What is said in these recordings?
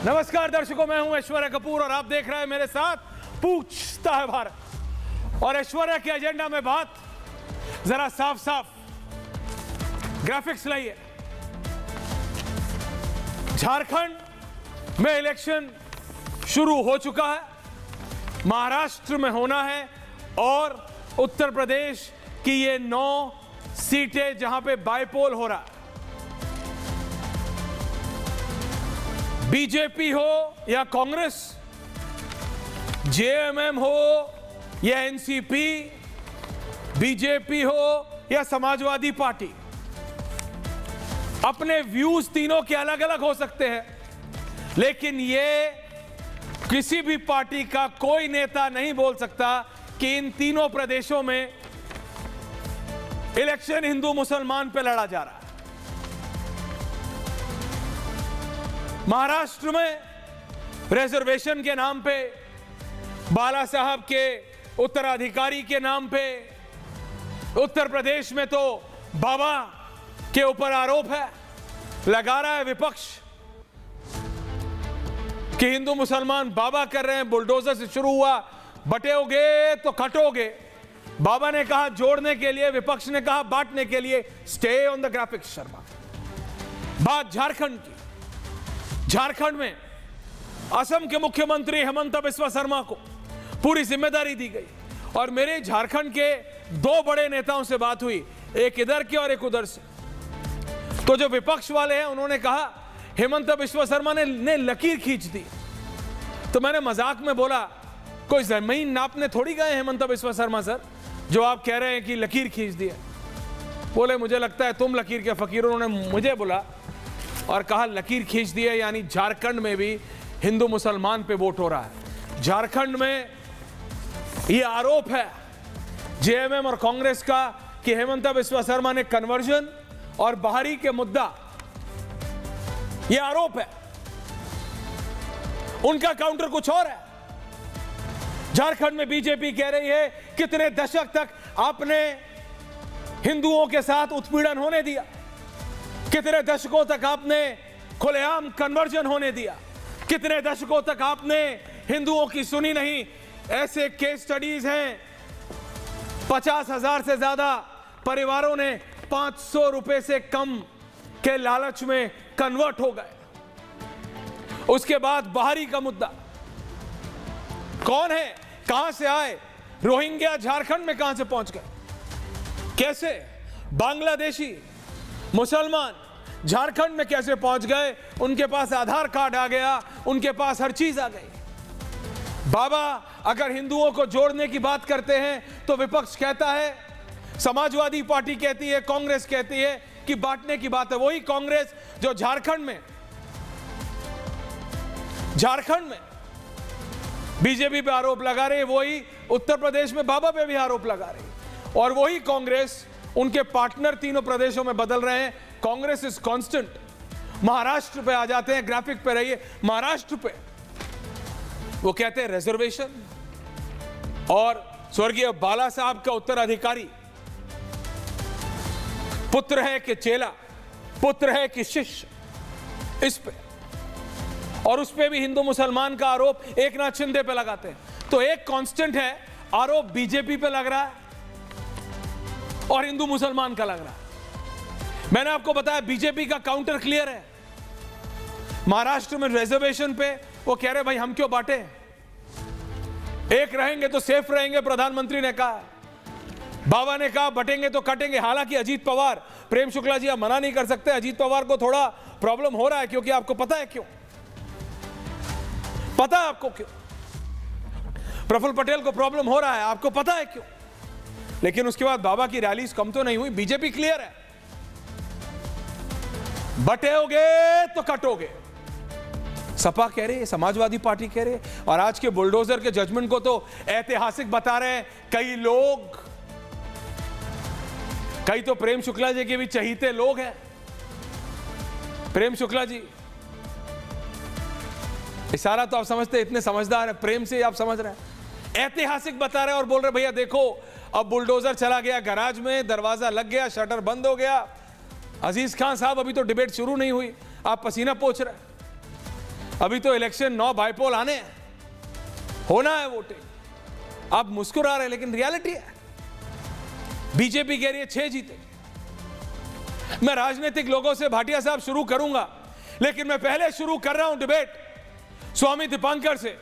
नमस्कार दर्शकों, मैं हूं ऐश्वर्या कपूर और आप देख रहे हैं मेरे साथ पूछता है भारत। और ऐश्वर्या के एजेंडा में बात जरा साफ साफ ग्राफिक्स लाइए। झारखंड में इलेक्शन शुरू हो चुका है, महाराष्ट्र में होना है और उत्तर प्रदेश की ये 9 सीटें जहां पे बाइपोल हो रहा है। बीजेपी हो या कांग्रेस, जेएमएम हो या एनसीपी, बीजेपी हो या समाजवादी पार्टी, अपने व्यूज तीनों के अलग अलग हो सकते हैं, लेकिन ये किसी भी पार्टी का कोई नेता नहीं बोल सकता कि इन तीनों प्रदेशों में इलेक्शन हिंदू मुसलमान पे लड़ा जा रहा है। महाराष्ट्र में रिजर्वेशन के नाम पे, बाला साहब के उत्तराधिकारी के नाम पे, उत्तर प्रदेश में तो बाबा के ऊपर आरोप है, लगा रहा है विपक्ष कि हिंदू मुसलमान बाबा कर रहे हैं। बुलडोजर से शुरू हुआ, बटेोगे तो कटोगे। बाबा ने कहा जोड़ने के लिए, विपक्ष ने कहा बांटने के लिए। Stay on the graphics Sharma. बात झारखंड की। झारखंड में असम के मुख्यमंत्री हेमंत बिस्वा शर्मा को पूरी जिम्मेदारी दी गई और मेरे झारखंड के 2 बड़े नेताओं से बात हुई, एक इधर के और एक उधर से। तो जो विपक्ष वाले हैं उन्होंने कहा हेमंत बिस्वा शर्मा ने लकीर खींच दी। तो मैंने मजाक में बोला, कोई जमीन नापने थोड़ी गए हेमंत बिस्वा शर्मा सर, जो आप कह रहे हैं कि लकीर खींच दी है। बोले मुझे लगता है तुम लकीर के फकीर। उन्होंने मुझे बोला और कहा लकीर खींच दी है, यानी झारखंड में भी हिंदू मुसलमान पे वोट हो रहा है। झारखंड में ये आरोप है जेएमएम और कांग्रेस का कि हेमंत बिस्वा शर्मा ने कन्वर्जन और बाहरी के मुद्दा, ये आरोप है। उनका काउंटर कुछ और है। झारखंड में बीजेपी कह रही है कितने दशक तक आपने हिंदुओं के साथ उत्पीड़न होने दिया, कितने दशकों तक आपने खुलेआम कन्वर्जन होने दिया, कितने दशकों तक आपने हिंदुओं की सुनी नहीं। ऐसे केस स्टडीज हैं, 50,000 से ज्यादा परिवारों ने 500 रुपए से कम के लालच में कन्वर्ट हो गए। उसके बाद बाहरी का मुद्दा, कौन है, कहां से आए, रोहिंग्या झारखंड में कहां से पहुंच गए, कैसे बांग्लादेशी मुसलमान झारखंड में कैसे पहुंच गए, उनके पास आधार कार्ड आ गया, उनके पास हर चीज आ गई। बाबा अगर हिंदुओं को जोड़ने की बात करते हैं तो विपक्ष कहता है, समाजवादी पार्टी कहती है, कांग्रेस कहती है कि बांटने की बात है। वही कांग्रेस जो झारखंड में बीजेपी पे आरोप लगा रही है, वही उत्तर प्रदेश में बाबा पे भी आरोप लगा रही है। और वही कांग्रेस, उनके पार्टनर तीनों प्रदेशों में बदल रहे हैं। Congress is constant. महाराष्ट्र पे आ जाते हैं, ग्राफिक पे रहिए। महाराष्ट्र पे वो कहते हैं रिजर्वेशन और स्वर्गीय बाला साहब का उत्तराधिकारी पुत्र है कि चेला, पुत्र है कि शिष्य, इस पे और उस पे भी हिंदू मुसलमान का आरोप एक नाथ शिंदे पे लगाते हैं। तो एक कांस्टेंट है, आरोप बीजेपी पे लग रहा है और हिंदू मुसलमान का लग रहा है। मैंने आपको बताया बीजेपी का काउंटर क्लियर है। महाराष्ट्र में रिजर्वेशन पे वो कह रहे भाई हम क्यों बांटे, एक रहेंगे तो सेफ रहेंगे, प्रधानमंत्री ने कहा। बाबा ने कहा बटेंगे तो कटेंगे। हालांकि अजीत पवार, प्रेम शुक्ला जी आप मना नहीं कर सकते, अजीत पवार को थोड़ा प्रॉब्लम हो रहा है, क्योंकि आपको पता है क्यों, पता है आपको क्यों, प्रफुल्ल पटेल को प्रॉब्लम हो रहा है, आपको पता है क्यों। लेकिन उसके बाद बाबा की रैलीज कम तो नहीं हुई। बीजेपी क्लियर है, बटेोगे तो कटोगे। सपा कह रहे, समाजवादी पार्टी कह रहे, और आज के बुलडोजर के जजमेंट को तो ऐतिहासिक बता रहे हैं कई लोग। कई तो प्रेम शुक्ला जी के भी चहीते लोग हैं। प्रेम शुक्ला जी, इशारा तो आप समझते, इतने समझदार है, प्रेम से आप समझ रहे हैं। ऐतिहासिक बता रहे हैं और बोल रहे भैया देखो अब बुलडोजर चला गया गैराज में, दरवाजा लग गया, शटर बंद हो गया। अजीज खान साहब अभी तो डिबेट शुरू नहीं हुई, आप पसीना पोंछ रहे। अभी तो इलेक्शन 9 बाइपोल आने हैं, होना है वोटिंग। आप मुस्कुरा रहे, लेकिन रियलिटी है बीजेपी कह रही है 6 जीते। मैं राजनीतिक लोगों से भाटिया साहब शुरू करूंगा, लेकिन मैं पहले शुरू कर रहा हूं डिबेट स्वामी दीपांकर से।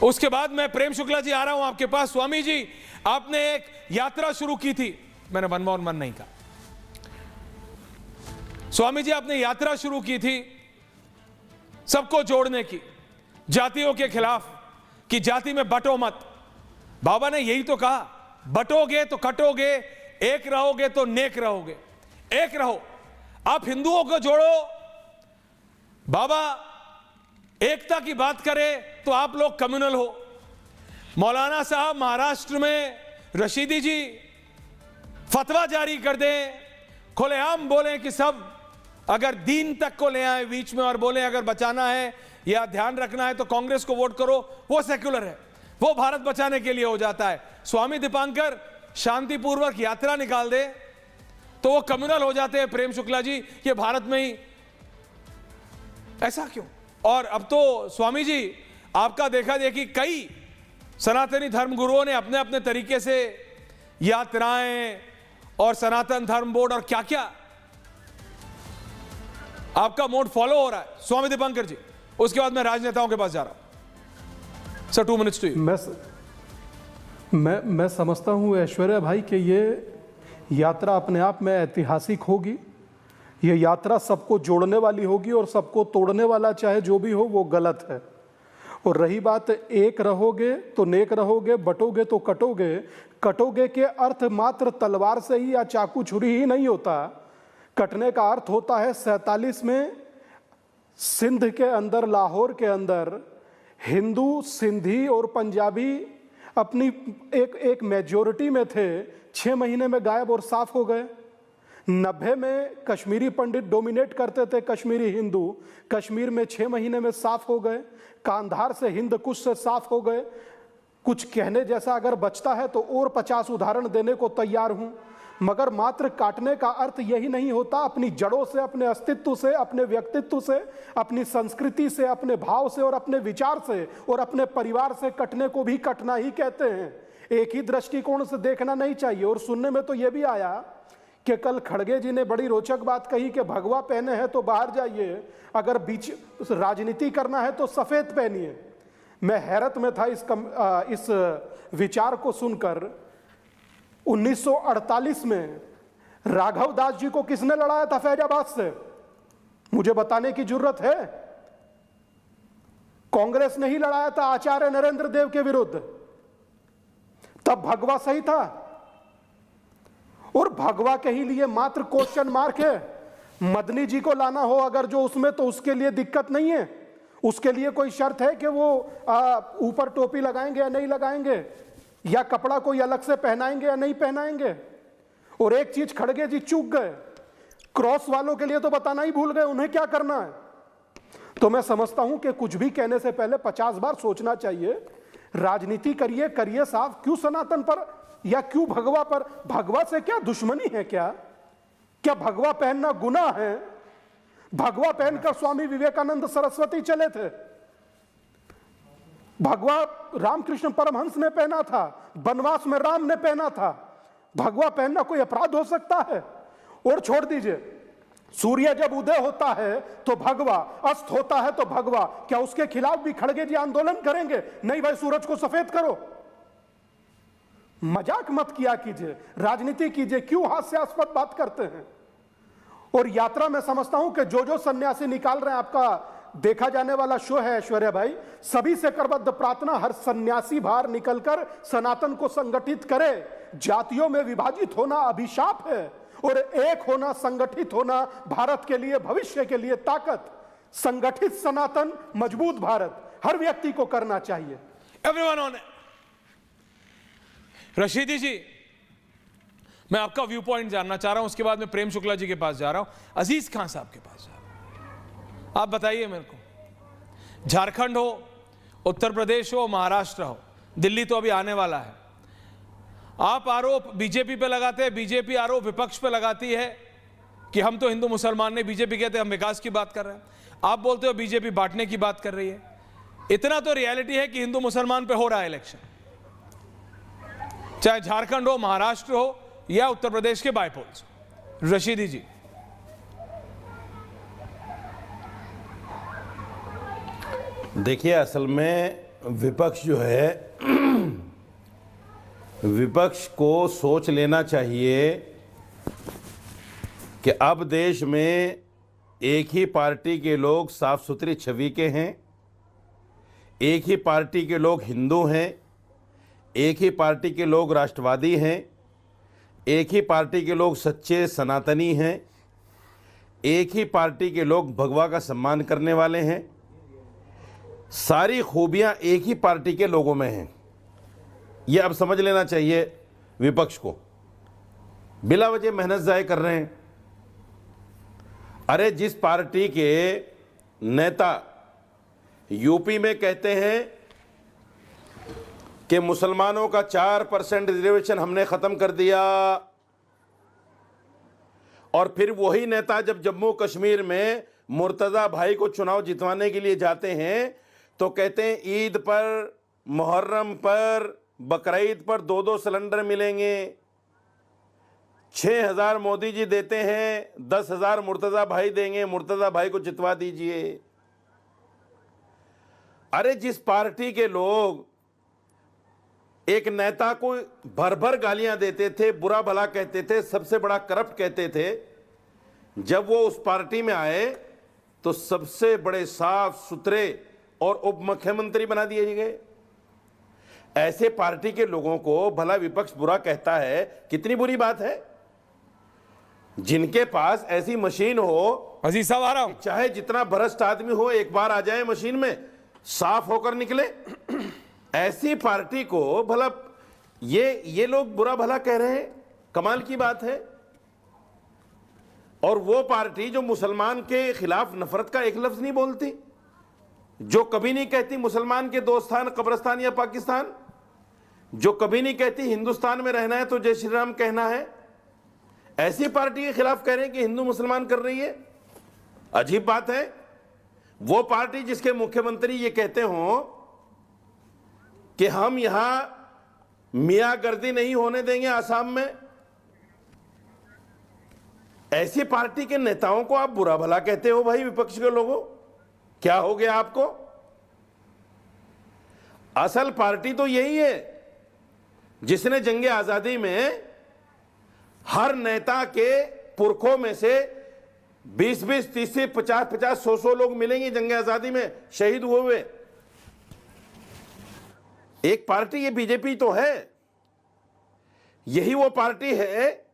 उसके बाद मैं प्रेम शुक्ला जी आ रहा हूं आपके पास। स्वामी जी, आपने एक यात्रा शुरू की थी, मैंने मनमोहन मन नहीं कहा। स्वामी जी, आपने यात्रा शुरू की थी सबको जोड़ने की, जातियों के खिलाफ, कि जाति में बंटो मत। बाबा ने यही तो कहा, बंटोगे तो कटोगे, एक रहोगे तो नेक रहोगे। एक रहो, आप हिंदुओं को जोड़ो। बाबा एकता की बात करें तो आप लोग कम्युनल हो। मौलाना साहब महाराष्ट्र में रशीदी जी फतवा जारी कर दें, खुलेआम बोलें कि सब अगर दीन तक को ले आए बीच में और बोले अगर बचाना है या ध्यान रखना है तो कांग्रेस को वोट करो, वो सेक्युलर है, वो भारत बचाने के लिए हो जाता है। स्वामी दीपांकर शांतिपूर्वक यात्रा निकाल दे तो वो कम्युनल हो जाते हैं। प्रेम शुक्ला जी, ये भारत में ही ऐसा क्यों? और अब तो स्वामी जी आपका देखा देखी कई सनातनी धर्मगुरुओं ने अपने अपने तरीके से यात्राएं और सनातन धर्म बोर्ड और क्या क्या आपका मोड फॉलो हो रहा है। स्वामी दीपांकर जी, उसके बाद मैं राजनेताओं के पास जा रहा हूं। Sir 2 minutes to you. मैं समझता हूं ऐश्वर्या भाई कि ये यात्रा अपने आप में ऐतिहासिक होगी। ये यात्रा सबको जोड़ने वाली होगी और सबको तोड़ने वाला चाहे जो भी हो वो गलत है। और रही बात एक रहोगे तो नेक रहोगे, बटोगे तो कटोगे, कटोगे के अर्थ मात्र तलवार से ही या चाकू छुरी ही नहीं होता। कटने का अर्थ होता है 47 में सिंध के अंदर, लाहौर के अंदर हिंदू, सिंधी और पंजाबी अपनी एक मेजॉरिटी में थे, 6 महीने में गायब और साफ हो गए। 90 में कश्मीरी पंडित डोमिनेट करते थे, कश्मीरी हिंदू कश्मीर में 6 महीने में साफ हो गए। कांधार से हिंद कुश से साफ हो गए। कुछ कहने जैसा अगर बचता है तो और 50 उदाहरण देने को तैयार हूं, मगर मात्र काटने का अर्थ यही नहीं होता। अपनी जड़ों से, अपने अस्तित्व से, अपने व्यक्तित्व से, अपनी संस्कृति से, अपने भाव से और अपने विचार से और अपने परिवार से कटने को भी कटना ही कहते हैं। एक ही दृष्टिकोण से देखना नहीं चाहिए। और सुनने में तो यह भी आया कि कल खड़गे जी ने बड़ी रोचक बात कही कि भगवा पहने हैं तो बाहर जाइए, अगर बीच राजनीति करना है तो सफेद पहनिए। मैं हैरत में था इस विचार को सुनकर। 1948 में राघव दास जी को किसने लड़ाया था फैजाबाद से? मुझे बताने की जरूरत है? कांग्रेस ने ही लड़ाया था आचार्य नरेंद्र देव के विरुद्ध। तब भगवा सही था। और भगवा के ही लिए मात्र क्वेश्चन मार्क है। मदनी जी को लाना हो अगर जो उसमें, तो उसके लिए दिक्कत नहीं है। उसके लिए कोई शर्त है कि वो ऊपर टोपी लगाएंगे या नहीं लगाएंगे, या कपड़ा कोई अलग से पहनाएंगे या नहीं पहनाएंगे। और एक चीज खड़गे जी चूक गए, क्रॉस वालों के लिए तो बताना ही भूल गए उन्हें क्या करना है। तो मैं समझता हूं कि कुछ भी कहने से पहले 50 बार सोचना चाहिए। राजनीति करिए, करिए साफ। क्यों सनातन पर या क्यों भगवा पर? भगवा से क्या दुश्मनी है? क्या भगवा पहनना गुनाह है? भगवा पहनकर स्वामी विवेकानंद सरस्वती चले थे। भगवा रामकृष्ण परमहंस ने पहना था, वनवास में राम ने पहना था। भगवा पहनना कोई अपराध हो सकता है? और छोड़ दीजिए, सूर्य जब उदय होता है तो भगवा, अस्त होता है तो भगवा। क्या उसके खिलाफ भी खड़गे जी आंदोलन करेंगे? नहीं भाई, सूरज को सफेद करो। मजाक मत किया कीजिए, राजनीति कीजिए। क्यों हास्यास्पद बात करते हैं? और यात्रा में समझता हूं कि जो सन्यासी निकाल रहे हैं, आपका देखा जाने वाला शो है ऐश्वर्या भाई, सभी से करबद्ध प्रार्थना, हर सन्यासी बाहर निकलकर सनातन को संगठित करे। जातियों में विभाजित होना अभिशाप है और एक होना, संगठित होना भारत के लिए, भविष्य के लिए ताकत। संगठित सनातन, मजबूत भारत हर व्यक्ति को करना चाहिए। Everyone on. रशीदी जी, मैं आपका व्यू पॉइंट जानना चाह रहा हूं, उसके बाद मैं प्रेम शुक्ला जी के पास जा रहा हूं, अजीज खान साहब के पास जा रहा हूं। आप बताइए मेरे को, झारखंड हो, उत्तर प्रदेश हो, महाराष्ट्र हो, दिल्ली तो अभी आने वाला है, आप आरोप बीजेपी पे लगाते हैं, बीजेपी आरोप विपक्ष पे लगाती है कि हम तो हिंदू मुसलमान ने, बीजेपी कहते हैं हम विकास की बात कर रहे हैं, आप बोलते हो बीजेपी बांटने की बात कर रही है। इतना तो रियलिटी है कि हिंदू मुसलमान पे हो रहा है इलेक्शन, चाहे झारखंड हो, महाराष्ट्र हो या उत्तर प्रदेश के बायपोल्स। रशीदी जी। देखिए, असल में विपक्ष जो है, विपक्ष को सोच लेना चाहिए कि अब देश में एक ही पार्टी के लोग साफ सुथरी छवि के हैं, एक ही पार्टी के लोग हिंदू हैं, एक ही पार्टी के लोग राष्ट्रवादी हैं, एक ही पार्टी के लोग सच्चे सनातनी हैं, एक ही पार्टी के लोग भगवा का सम्मान करने वाले हैं। सारी खूबियां एक ही पार्टी के लोगों में हैं। यह अब समझ लेना चाहिए विपक्ष को। बिला वजह मेहनत ज़ाय कर रहे हैं। अरे जिस पार्टी के नेता यूपी में कहते हैं कि मुसलमानों का 4% रिजर्वेशन हमने ख़त्म कर दिया, और फिर वही नेता जब जम्मू कश्मीर में मुर्तज़ा भाई को चुनाव जितवाने के लिए जाते हैं तो कहते हैं ईद पर, मुहर्रम पर, बकरीद पर 2-2 सिलेंडर मिलेंगे, 6,000 मोदी जी देते हैं, 10,000 मुर्तज़ा भाई देंगे, मुर्तज़ा भाई को जितवा दीजिए। अरे जिस पार्टी के लोग एक नेता को भर भर गालियां देते थे, बुरा भला कहते थे, सबसे बड़ा करप्ट कहते थे, जब वो उस पार्टी में आए तो सबसे बड़े साफ सुथरे और उप मुख्यमंत्री बना दिए गए। ऐसे पार्टी के लोगों को भला विपक्ष बुरा कहता है, कितनी बुरी बात है। जिनके पास ऐसी मशीन हो, अजीज साहब आ रहा हूं, चाहे जितना भ्रष्ट आदमी हो, एक बार आ जाए मशीन में, साफ होकर निकले। ऐसी पार्टी को भला ये लोग बुरा भला कह रहे हैं, कमाल की बात है। और वो पार्टी जो मुसलमान के खिलाफ नफरत का एक लफ्ज नहीं बोलती, जो कभी नहीं कहती मुसलमान के दोस्तान कब्रिस्तान या पाकिस्तान, जो कभी नहीं कहती हिंदुस्तान में रहना है तो जय श्री राम कहना है, ऐसी पार्टी के खिलाफ कह रहे हैं कि हिंदू मुसलमान कर रही है। अजीब बात है। वो पार्टी जिसके मुख्यमंत्री ये कहते हों कि हम यहां मियाँगर्दी नहीं होने देंगे आसाम में, ऐसी पार्टी के नेताओं को आप बुरा भला कहते हो। भाई विपक्ष के लोगों, क्या हो गया आपको? असल पार्टी तो यही है जिसने जंगे आजादी में हर नेता के पुरखों में से 20-20, 30-30, 50-50, 100-100 लोग मिलेंगे जंगे आजादी में शहीद हुए हुए। एक पार्टी ये बीजेपी तो है। यही वो पार्टी है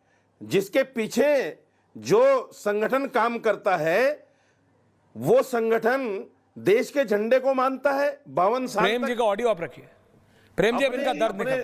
जिसके पीछे जो संगठन काम करता है, वो संगठन देश के झंडे को मानता है 52 साल। प्रेम जी का ऑडियो आप रखिए। प्रेम जी अब इनका दर्द निकल,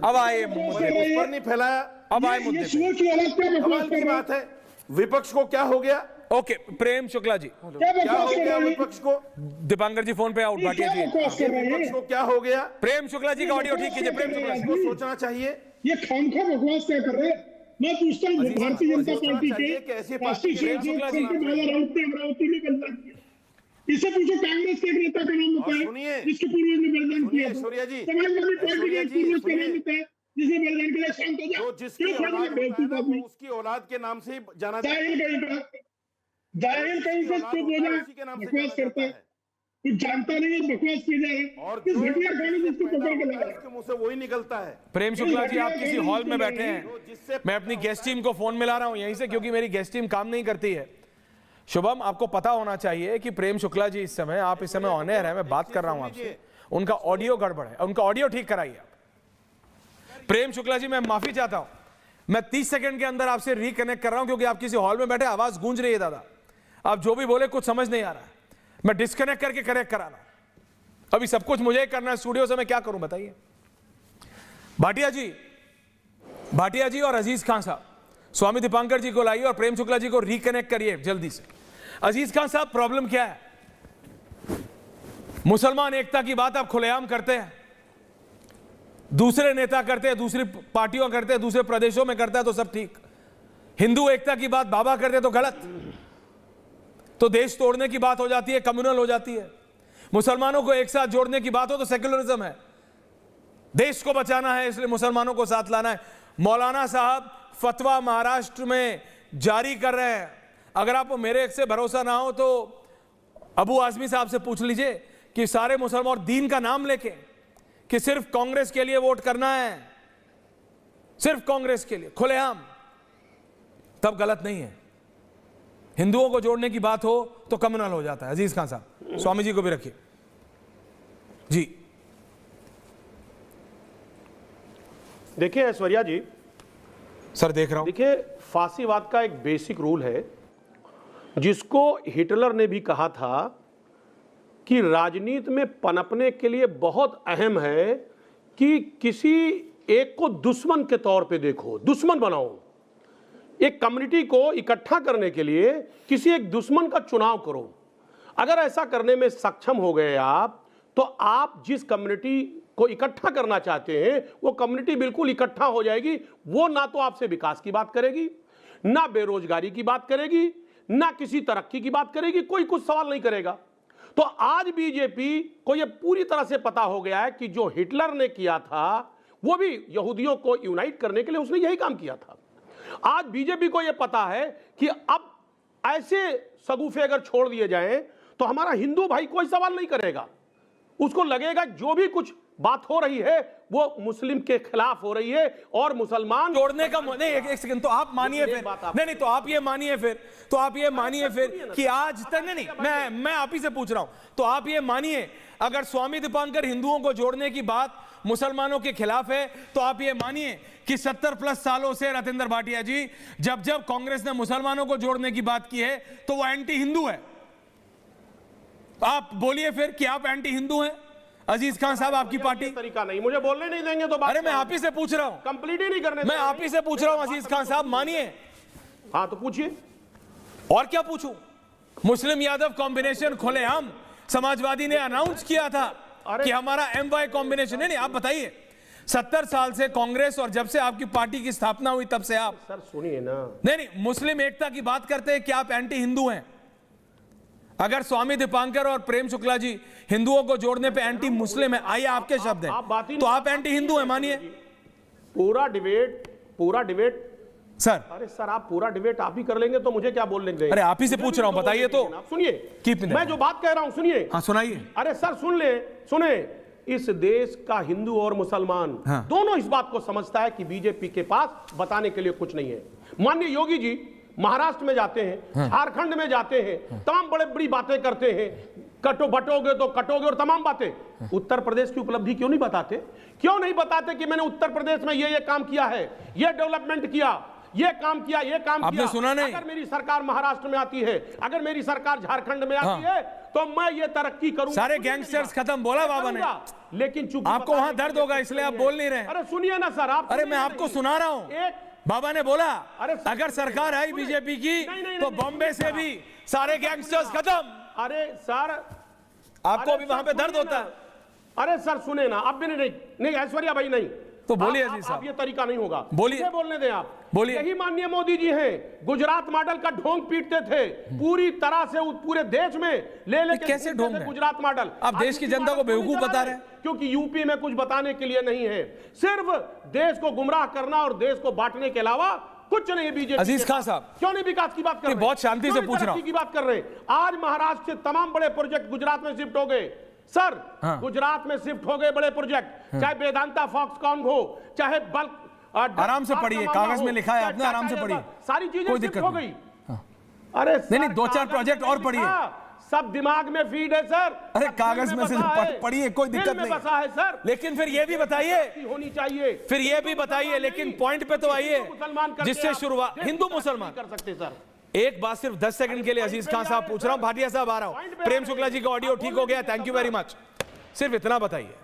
अब आए मुद्दे पर नहीं फैलाया, अब आए मुद्दे पे। कमाल की बात है। विपक्ष को क्या हो गया? ओके, प्रेम शुक्ला जी, क्या हो गया विपक्ष को? दीपांकर जी फोन पे आउट, भाटिया जी। विपक्ष को क्या हो गया? प्रेम शुक्ला जी का ऑडियो ठीक कीजिए। प्रेम शुक्ला जी को सोचना चाहिए। ये खामखा बकवास क्या कर रहे हैं? मैं पूछता हूँ भारतीय जनता पार्टी के राष्ट्रीय राउत ने अमरावती में बलिदान किया, इसे पूछो कांग्रेस के एक नेता का नाम बताया जिसके पूर्वज ने बलिदान किया, समाजवादी पार्टी के पूर्वज का नाम बताया जिसने बलिदान किया। शांत हो जाओ। उसकी औलाद के नाम से ही जाना जाहिल कहीं से चुप हो जाए, बकवास करता है, कुछ जानता नहीं है, बकवास की जा रहा है। किस घटिया खाने जिसको पकड़ के ला रहा है, मुंह से वही निकलता है। प्रेम शुक्ला जी, आप किसी हॉल में बैठे हैं, मैं अपनी गेस्ट टीम को फोन मिला रहा हूं यहीं से, क्योंकि मेरी गेस्ट टीम काम नहीं करती है। शुभम, आपको पता होना चाहिए कि प्रेम शुक्ला जी इस समय, आप इस समय ऑन एयर है, मैं बात कर रहा हूं आपसे, उनका ऑडियो गड़बड़ है, उनका ऑडियो ठीक कराइए आप। प्रेम शुक्ला जी, मैं माफी चाहता हूं, मैं 30 सेकंड के अंदर आपसे रिकनेक्ट कर रहा हूं, क्योंकि आप किसी हॉल में बैठे, आवाज गूंज रही है दादा, आप जो भी बोले कुछ समझ नहीं आ रहा है, मैं डिस्कनेक्ट करके कनेक्ट कराना। अभी सब कुछ मुझे करना है स्टूडियो से, मैं क्या करूं बताइए। भाटिया जी और अजीज खान साहब, स्वामी दीपांकर जी को लाइए और प्रेम शुक्ला जी को रिकनेक्ट करिए जल्दी से। अजीज खान साहब, प्रॉब्लम क्या है? मुसलमान एकता की बात आप खुलेआम करते हैं, दूसरे नेता करते हैं, दूसरी पार्टियों करते हैं, दूसरे प्रदेशों में करता है तो सब ठीक, हिंदू एकता की बात बाबा करते तो गलत, तो देश तोड़ने की बात हो जाती है, कम्युनल हो जाती है। मुसलमानों को एक साथ जोड़ने की बात हो तो सेक्युलरिज्म है। देश को बचाना है इसलिए मुसलमानों को साथ लाना है। मौलाना साहब फतवा महाराष्ट्र में जारी कर रहे हैं। अगर आपको मेरे से भरोसा ना हो तो अबू आजमी साहब से पूछ लीजिए कि सारे मुसलमान और दीन का नाम लेके कि सिर्फ कांग्रेस के लिए वोट करना है, सिर्फ कांग्रेस के लिए खुलेआम, तब गलत नहीं है। हिंदुओं को जोड़ने की बात हो तो कम्युनल हो जाता है। अजीज खान साहब, स्वामी जी को भी रखिए जी। देखिए ऐश्वर्या जी, सर देख रहा हूं। देखिए फांसीवाद का एक बेसिक रूल है जिसको हिटलर ने भी कहा था कि राजनीति में पनपने के लिए बहुत अहम है कि किसी एक को दुश्मन के तौर पे देखो, दुश्मन बनाओ। एक कम्युनिटी को इकट्ठा करने के लिए किसी एक दुश्मन का चुनाव करो। अगर ऐसा करने में सक्षम हो गए आप, तो आप जिस कम्युनिटी को इकट्ठा करना चाहते हैं वो कम्युनिटी बिल्कुल इकट्ठा हो जाएगी। वो ना तो आपसे विकास की बात करेगी, ना बेरोजगारी की बात करेगी, ना किसी तरक्की की बात करेगी, कोई कुछ सवाल नहीं करेगा। तो आज बीजेपी को यह पूरी तरह से पता हो गया है कि जो हिटलर ने किया था वो भी यहूदियों को यूनाइट करने के लिए उसने यही काम किया था। आज बीजेपी को यह पता है कि अब ऐसे सगुफे अगर छोड़ दिए जाएं तो हमारा हिंदू भाई कोई सवाल नहीं करेगा। उसको लगेगा जो भी कुछ बात हो रही है वो मुस्लिम के खिलाफ हो रही है और मुसलमान जोड़ने का नहीं। एक सेकंड, तो आप मानिए फिर, नहीं तो आप ये मानिए फिर, तो आप ये मानिए फिर कि आज तक नहीं, मैं आप ही से पूछ रहा हूं, तो आप ये मानिए अगर स्वामी दीपांकर हिंदुओं को जोड़ने की बात मुसलमानों के खिलाफ है, तो आप ये मानिए कि 70+ सालों से रतेंद्र भाटिया जी जब जब कांग्रेस ने मुसलमानों को जोड़ने की बात की है तो वो एंटी हिंदू है। आप बोलिए फिर कि आप एंटी हिंदू हैं। अजीज खान साहब, आपकी पार्टी तरीका नहीं, मुझे बोलने नहीं देंगे तो बात। अरे मैं आप ही से पूछ रहा हूं, कंप्लीट ही नहीं करने, मैं आप ही से पूछ रहा हूं। अजीज खान साहब मानिए। हाँ तो पूछिए। और क्या पूछूं? मुस्लिम यादव कॉम्बिनेशन खुलेआम समाजवादी ने अनाउंस किया था कि हमारा MY कॉम्बिनेशन है। नहीं, आप बताइए, 70 साल से कांग्रेस और जब से आपकी पार्टी की स्थापना हुई तब से आप सर सुनिए ना। नहीं, मुस्लिम एकता की बात करते हैं कि आप एंटी हिंदू हैं। अगर स्वामी दीपांकर और प्रेम शुक्ला जी हिंदुओं को जोड़ने पे एंटी मुस्लिम है, आइए आपके शब्द हैं, तो आप एंटी हिंदू हैं मानिए। पूरा डिबेट सर, अरे सर आप पूरा डिबेट आप ही कर लेंगे तो मुझे क्या बोलने देंगे? अरे आप ही से पूछ रहा हूं, बताइए तो। सुनिए, मैं जो बात कह रहा हूं सुनिए। हाँ सुनाइए। अरे सर सुने, इस देश का हिंदू और मुसलमान दोनों इस बात को समझता है कि बीजेपी के पास बताने के लिए कुछ नहीं है। माननीय योगी जी महाराष्ट्र में जाते हैं, झारखंड में जाते हैं, तमाम बड़े बड़ी बातें करते हैं, बटोगे तो कटोगे और तमाम बातें। उत्तर प्रदेश की उपलब्धि क्यों नहीं बताते? क्यों नहीं बताते कि मैंने उत्तर प्रदेश में ये काम किया है, ये डेवलपमेंट किया, ये काम किया, ये काम आपने किया। सुना नहीं? अगर मेरी सरकार महाराष्ट्र में आती है, अगर मेरी सरकार झारखंड में आती है तो मैं ये तरक्की करूंगा। सारे गैंगस्टर्स खत्म बोला बाबा ने, लेकिन चूंकि आपको वहां दर्द होगा इसलिए आप बोल नहीं रहे। अरे सुनिए ना सर, आप अरे मैं आपको सुना रहा हूं, बाबा ने बोला अगर सरकार आई बीजेपी की तो बॉम्बे से भी सारे गैंगस्टर्स खत्म। अरे सर आपको अभी वहां पे दर्द होता है। अरे सर सुने ना, अब भी नहीं ऐश्वर्या भाई नहीं, तो बोलिए आप, अजीज साहब, ये तरीका नहीं होगा। बोलिए, बोलने दें आप, बोलिए। यही माननीय मोदी जी हैं, गुजरात मॉडल का ढोंग पीटते थे पूरी तरह से पूरे देश में ले कैसे ढोंग है? गुजरात मॉडल। आप देश की जनता को बेवकूफ बता रहे हैं, क्योंकि यूपी में कुछ बताने के लिए नहीं है, सिर्फ देश को गुमराह करना और देश को बांटने के अलावा कुछ नहीं है बीजेपी। अजीज खान साहब, क्यों नहीं विकास की बात कर रहे? बहुत शांति से पूछ रहा हूं, की बात कर रहे हैं। आज महाराष्ट्र से तमाम बड़े प्रोजेक्ट गुजरात में शिफ्ट हो गए सर। गुजरात में शिफ्ट हो गए बड़े प्रोजेक्ट, चाहे वेदांता फॉक्सकॉन हो, चाहे बल्क। आराम से पढ़िए, कागज में लिखा है आपने, आराम से पढ़िए, सारी चीजें कोई शिफ्ट दिक्कत हो नहीं। गई। अरे नहीं 2-4 प्रोजेक्ट और पढ़िए, सब दिमाग में फीड है सर। अरे कागज में से पढ़िए, कोई दिक्कत नहीं बसा है सर। लेकिन फिर ये भी बताइए, होनी चाहिए, फिर ये भी बताइए, लेकिन पॉइंट पे तो आइए जिससे शुरुआत। हिंदू मुसलमान कर सकते सर। एक बात सिर्फ 10 सेकंड के लिए अजीज खान साहब पूछ रहा हूं, भाटिया साहब आ रहा हूं, प्रेम शुक्ला जी का ऑडियो ठीक हो गया, थैंक यू वेरी मच। सिर्फ इतना बताइए,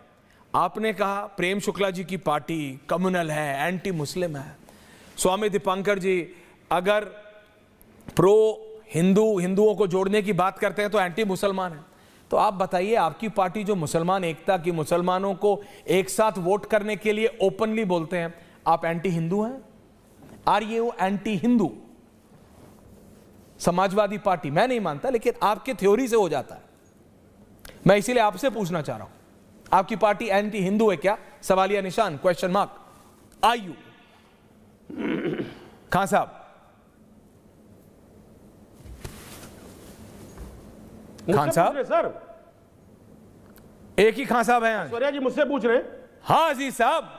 आपने कहा प्रेम शुक्ला जी की पार्टी कम्युनल है, एंटी मुस्लिम है। स्वामी दीपांकर जी अगर प्रो हिंदुओं को जोड़ने की बात करते हैं तो एंटी मुसलमान है। तो आप बताइए, आपकी पार्टी जो मुसलमान एकता की, मुसलमानों को एक साथ वोट करने के लिए ओपनली बोलते हैं, आप एंटी हिंदू हैं? Are you anti Hindu? Samajwadi Party, मैं नहीं मानता, लेकिन आपके थ्योरी से हो जाता है। मैं इसीलिए आपसे पूछना चाह रहा हूं, आपकी पार्टी एंटी हिंदू है क्या? सवालिया निशान, question mark. Are you Khan sahab? Khan साहब? सर एक ही खान साहब हैं? ऐश्वर्या जी मुझसे पूछ रहे हैं। हाँ अजीज साहब।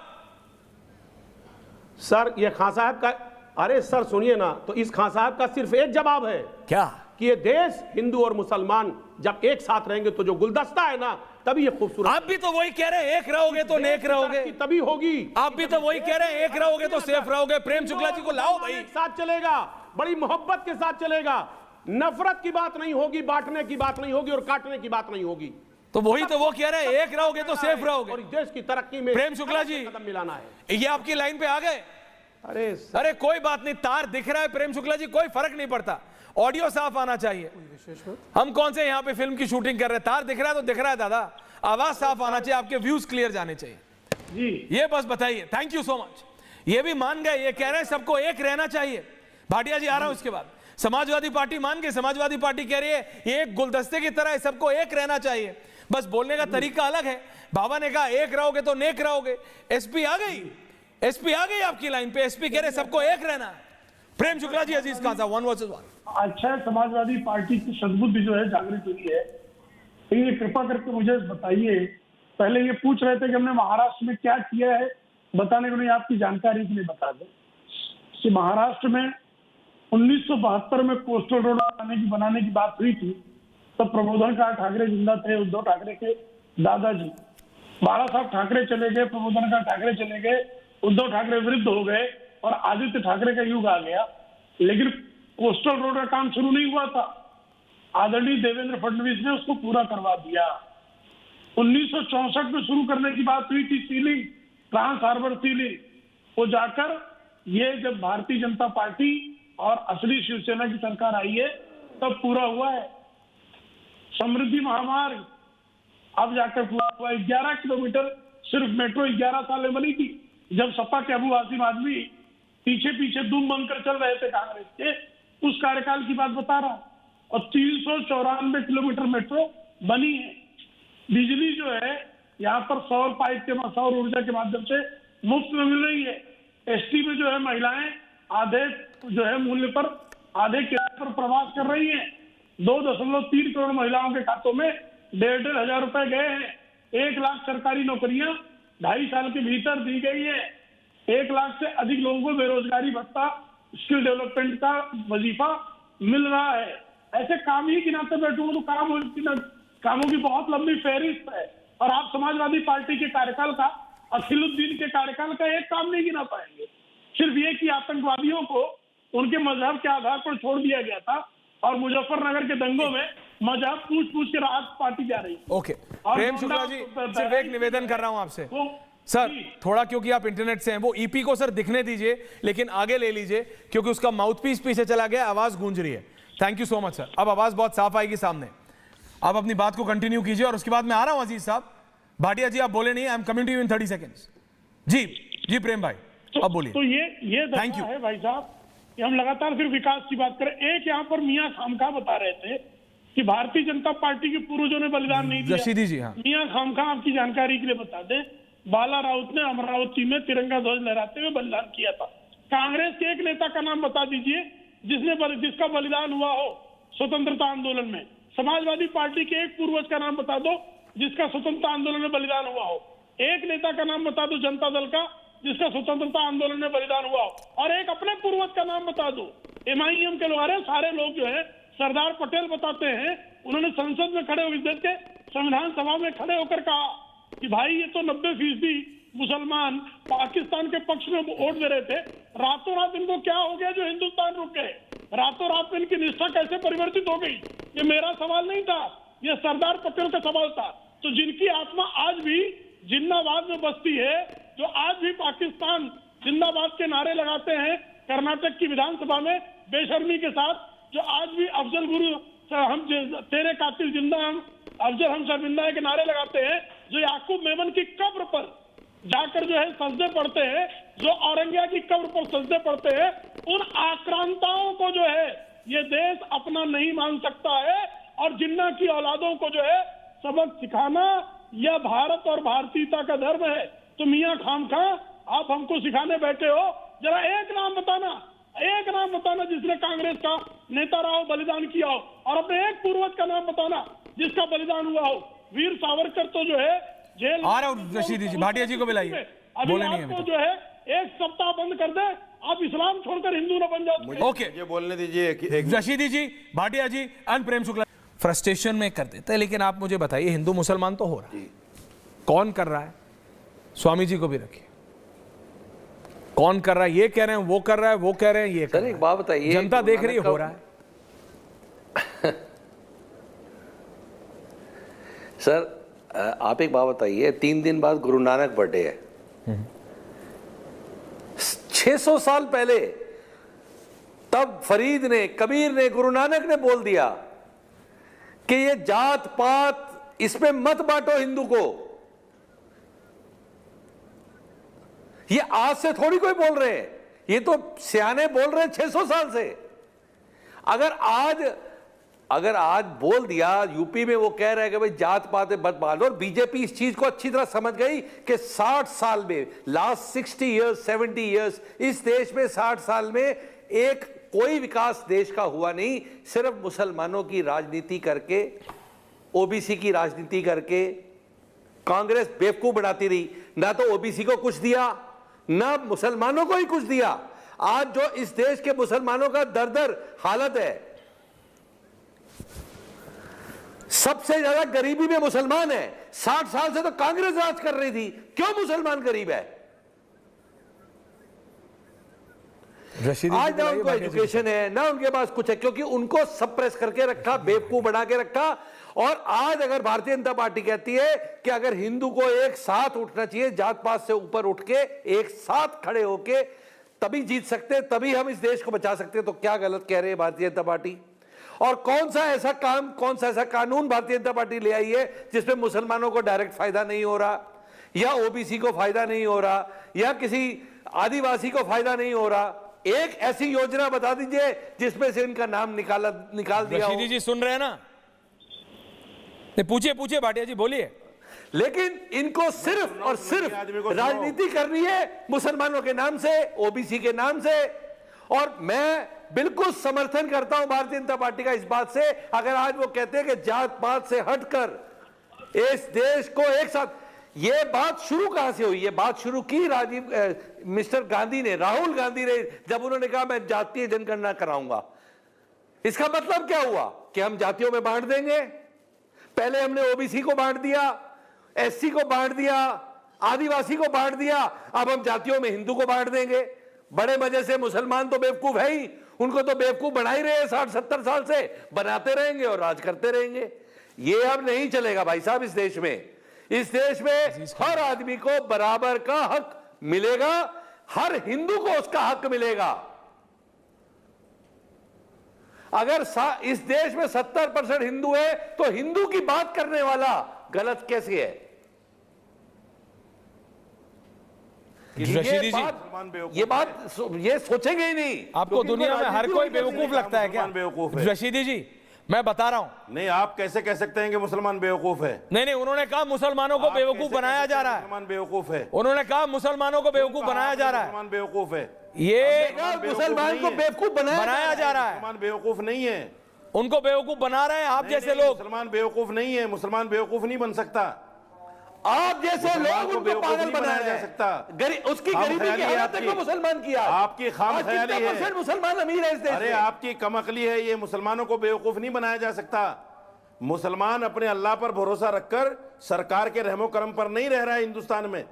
सर ये खान साहब का, अरे सर सुनिए ना, तो इस खान साहब का सिर्फ एक जवाब है क्या? कि ये देश हिंदू और मुसलमान जब एक साथ रहेंगे तो जो गुलदस्ता है ना, तभी ये खूबसूरत। आप भी तो वही कह रहे हैं, एक रहोगे तो नेक रहोगे, तभी होगी। आप भी तो वही कह रहे हैं, एक रहोगे तो सेफ रहोगे। प्रेम शुक्ला जी को लाओ भाई। एक साथ चलेगा, बड़ी मोहब्बत के साथ चलेगा, नफरत की बात नहीं होगी, बांटने की बात नहीं होगी और काटने की बात नहीं होगी। तो वही तो वो कह रहे हैं, एक रहोगे तो सेफ रहोगे और देश की तरक्की में प्रेम शुक्ला जी कदम मिलाना है। ये आपकी लाइन पे आ गए? अरे कोई बात नहीं, तार दिख रहा है प्रेम शुक्ला जी, कोई फर्क नहीं पड़ता, ऑडियो साफ आना चाहिए। हम कौन से यहाँ पे फिल्म की शूटिंग कर रहे हैं? तार दिख रहा है तो दिख रहा है दादा, आवाज साफ आना चाहिए, आपके व्यूज क्लियर जाने चाहिए जी। ये बस बताइए। Thank you so much. ये भी मान गए, ये कह रहे हैं सबको एक रहना चाहिए। भाटिया जी आ रहा हूं उसके बाद। समाजवादी पार्टी मान गए, समाजवादी पार्टी कह रही है ये एक गुलदस्ते की तरह है, सबको एक रहना चाहिए, बस बोलने का तरीका अलग है। बाबा ने कहा एक रहोगे तो नेक रहोगे। एसपी आ गई, एसपी आ गई आपकी लाइन पे, एसपी कह रहे सबको एक रहना है। प्रेम शुक्ला जी, अजीज खान साहब, 1 वर्सेस 1। अच्छा, समाजवादी पार्टी की सद्बुद्धि जो है जागृत हुई है, तो ये कृपा करके मुझे बताइए। पहले ये पूछ रहे थे कि हमने महाराष्ट्र में क्या किया है, बताने को नहीं, आपकी जानकारी के लिए बता दें कि महाराष्ट्र में 1972 में कोस्टल रोड बनाने की बात हुई थी, तब प्रबोधन ठाकरे जिंदा थे, उद्धव ठाकरे के दादाजी। बाला साहब ठाकरे चले गए, प्रबोधन ठाकरे चले गए, उद्धव ठाकरे वृद्ध हो गए और आदित्य ठाकरे का युग आ गया, लेकिन कोस्टल रोड का काम शुरू नहीं हुआ था। आदरणीय देवेंद्र फडणवीस ने उसको पूरा करवा दिया। 1964 में शुरू करने की बात हुई थी, सीलिंग, ट्रांस हार्बर सीलिंग, वो जाकर ये जब भारतीय जनता पार्टी और असली शिवसेना की सरकार आई है तब पूरा हुआ है। समृद्धि महामार्ग अब जाकर पूरा हुआ। 11 किलोमीटर सिर्फ मेट्रो 11 साल में बनी थी, जब सपा के अबू आसिम आदमी पीछे पीछे दुम बनकर चल रहे थे कांग्रेस के, उस कार्यकाल की बात बता रहा हूं। और 394 किलोमीटर मेट्रो बनी है। बिजली जो है यहाँ पर सौर ऊर्जा के माध्यम से मुफ्त में मिल रही है। एसटी में जो है महिलाएं आधे जो है मूल्य पर, आधे किराए पर प्रवास कर रही हैं। 2.3 करोड़ महिलाओं के खातों में 1,500 हजार रुपए गए हैं। 1 लाख सरकारी नौकरियां 2.5 साल के भीतर दी गई है। 1 लाख से अधिक लोगों को बेरोजगारी भत्ता, स्किल डेवलपमेंट का वजीफा मिल रहा है। ऐसे काम ही गिनाते बैठूंगा तो कामों की बहुत लंबी फहरिस्त है। और आप समाजवादी पार्टी के कार्यकाल का, अखिलुद्दीन के कार्यकाल का एक काम नहीं गिना पाएंगे। सिर्फ ये कि आतंकवादियों को उनके मजहब के आधार पर छोड़ दिया गया था और मुजफ्फरनगर के दंगों में मजहब पूछ के राहत पार्टी जा रही। ओके प्रेम शुक्ला जी, सिर्फ एक निवेदन कर रहा हूं आपसे सर, थोड़ा क्योंकि आप इंटरनेट से हैं, वो ईपी को सर दिखने दीजिए, लेकिन आगे ले लीजिए क्योंकि उसका माउथपीस पीछे चला गया, आवाज गूंज रही है। Thank you so much sir, अब आवाज बहुत साफ आएगी सामने। आप अपनी बात को कंटिन्यू कीजिए और उसके बाद मैं आ रहा हूं अजीज साहब। भाटिया जी आप बोले नहीं, I am coming to you in 30 seconds. जी जी प्रेम भाई अब बोलिए। तो ये दशा है भाई साहब कि हम लगातार फिर विकास की बात करें। एक यहाँ पर मियां खामखा बता रहे थे कि भारतीय जनता पार्टी के पूर्वजों ने बलिदान नहीं दिया। रशीदी जी, हाँ। मियां खामखा आपकी जानकारी के लिए बता दें, बाला राउत ने अमरावती में तिरंगा ध्वज लहराते हुए बलिदान किया था। कांग्रेस के एक नेता का नाम बता दीजिए जिसका बलिदान हुआ हो स्वतंत्रता आंदोलन में। समाजवादी पार्टी के एक पूर्वज का नाम बता दो जिसका स्वतंत्रता आंदोलन में बलिदान हुआ हो। एक नेता का नाम बता दो जनता दल का जिसका स्वतंत्रता आंदोलन में बलिदान हुआ हो। और एक अपने पूर्वज का नाम बता दो। एमआईएम के लोग, अरे सारे लोग जो है सरदार पटेल बताते हैं, उन्होंने संसद में खड़े होकर, देश के संविधान सभा में खड़े होकर कहा कि भाई ये तो 90% मुसलमान पाकिस्तान के पक्ष में वोट दे रहे थे, रातों रात इनको क्या हो गया जो हिंदुस्तान रुक गए, रातों रात में इनकी निष्ठा कैसे परिवर्तित हो गई। ये मेरा सवाल नहीं था, ये सरदार पटेल का सवाल था। तो जिनकी आत्मा आज भी जिन्नाबाद में बसती है, जो आज भी पाकिस्तान जिंदाबाद के नारे लगाते हैं कर्नाटक की विधानसभा में बेशर्मी के साथ, जो आज भी अफजल गुरु हम तेरे कातिल जिंदा हम अफजल हम शर्मिंदा है के नारे लगाते हैं, जो याकूब मेमन की कब्र पर जाकर जो है सजदे पढ़ते हैं, जो औरंगिया की कब्र पर सजदे पढ़ते हैं, उन आक्रांताओं को जो है ये देश अपना नहीं मान सकता है। और जिन्ना की औलादों को जो है सबक सिखाना यह भारत और भारतीयता का धर्म है। तो मियां खामखा आप हमको सिखाने बैठे हो। जरा एक नाम बताना जिसने कांग्रेस का नेता रहा हो, बलिदान किया हो, और अपने एक पूर्वज का नाम बताना जिसका बलिदान हुआ हो। वीर सावरकर तो जो है जेल आ रहा हूं रशीदी जी, भाटिया जी को बुलाइए, अभी बोले नहीं आपको अभी जो है एक सप्ताह बंद कर दे, आप इस्लाम छोड़कर हिंदू न बन जाओ। तक। ओके, ये बोलने दीजिए एक रशीदी जी, भाटिया जी, अन प्रेम शुक्ला फ्रस्ट्रेशन में कर देते हैं। लेकिन आप मुझे बताइए, हिंदू मुसलमान तो हो रहा है, कौन कर रहा है? स्वामी जी को भी रखिए, कौन कर रहा है? ये कह रहे हैं वो कर रहा है, वो कह रहे हैं ये कर सर रहा है। एक बात बताइए, जनता गुरु देख रही है, नानक हो रहा है। सर आप एक बात बताइए, 3 दिन बाद गुरु नानक बर्थडे है। 600 साल पहले तब फरीद ने, कबीर ने, गुरु नानक ने बोल दिया कि ये जात पात इसमें मत बांटो हिंदू को। ये आज से थोड़ी कोई बोल रहे हैं, ये तो सियाने बोल रहे हैं 600 साल से। अगर आज बोल दिया, यूपी में वो कह रहे हैं कि भाई जात पात मत बांटो, और बीजेपी इस चीज को अच्छी तरह समझ गई कि 60 साल में, लास्ट 60 इयर्स 70 इयर्स, इस देश में 60 साल में एक कोई विकास देश का हुआ नहीं, सिर्फ मुसलमानों की राजनीति करके, ओबीसी की राजनीति करके कांग्रेस बेवकूफ बनाती रही। ना तो ओबीसी को कुछ दिया, ना मुसलमानों को ही कुछ दिया। आज जो इस देश के मुसलमानों का दर हालत है, सबसे ज्यादा गरीबी में मुसलमान है। 60 साल से तो कांग्रेस राज कर रही थी, क्यों मुसलमान गरीब है? आज ना उनको एजुकेशन है, ना उनके पास कुछ है, क्योंकि उनको सप्रेस करके रखा, बेवकूफ बना के रखा। और आज अगर भारतीय जनता पार्टी कहती है कि अगर हिंदू को एक साथ उठना चाहिए, जात पात से ऊपर उठ के एक साथ खड़े होके तभी जीत सकते, तभी हम इस देश को बचा सकते, तो क्या गलत कह रहे हैं भारतीय जनता पार्टी? और कौन सा ऐसा कानून भारतीय जनता पार्टी ले आई है जिसमें मुसलमानों को डायरेक्ट फायदा नहीं हो रहा, या ओबीसी को फायदा नहीं हो रहा, या किसी आदिवासी को फायदा नहीं हो रहा? एक ऐसी योजना बता दीजिए जिसमें से इनका नाम निकाल दिया हो। रशीदी जी सुन रहे हैं ना? पूछिए भाटिया जी, बोलिए। लेकिन इनको सिर्फ और सिर्फ राजनीति करनी है मुसलमानों के नाम से, ओबीसी के नाम से। और मैं बिल्कुल समर्थन करता हूं भारतीय जनता पार्टी का इस बात से, अगर आज वो कहते हैं कि जात पात से हटकर इस देश को एक साथ। ये बात शुरू कहां से हुई? ये बात शुरू की मिस्टर गांधी ने, राहुल गांधी ने, जब उन्होंने कहा मैं जातीय जनगणना कराऊंगा। इसका मतलब क्या हुआ कि हम जातियों में बांट देंगे? पहले हमने ओबीसी को बांट दिया, एससी को बांट दिया, आदिवासी को बांट दिया, अब हम जातियों में हिंदू को बांट देंगे। बड़े मजे से। मुसलमान तो बेवकूफ है ही, उनको तो बेवकूफ बना ही रहे हैं 60-70 साल से, बनाते रहेंगे और राज करते रहेंगे। ये अब नहीं चलेगा भाई साहब। इस देश में हर आदमी को बराबर का हक मिलेगा, हर हिंदू को उसका हक मिलेगा। अगर इस देश में 70% हिंदू है तो हिंदू की बात करने वाला गलत कैसे है? ये सोचेंगे ही नहीं। आपको दुनिया में हर कोई बेवकूफ लगता है क्या? बेवकूफ है। रशीदी जी, मैं बता रहा हूं। नहीं, आप कैसे कह सकते हैं कि मुसलमान बेवकूफ है? नहीं, उन्होंने कहा मुसलमानों को बेवकूफ बनाया जा रहा है। मुसलमान बेवकूफ है। उन्होंने कहा मुसलमानों को बेवकूफ बनाया जा रहा है। मुसलमान बेवकूफ है। ये मुसलमान को बेवकूफ बनाया जा रहा है। मुसलमान बेवकूफ नहीं है, उनको बेवकूफ बना रहे हैं आप जैसे लोग। मुसलमान बेवकूफ नहीं है, मुसलमान बेवकूफ नहीं बन सकता। आप जैसे लोग उनको पागल बनाया जा सकता। उसकी गरीबी की हालत को मुसलमान किया। आपकी खामख्याली है। मुसलमान अमीर है इस देश अरे में। आपकी कमअक्ली है। ये मुसलमानों को बेवकूफ नहीं बनाया जा सकता। मुसलमान अपने अल्लाह पर भरोसा रखकर सरकार के रहमो करम पर नहीं रह रहा है हिंदुस्तान में।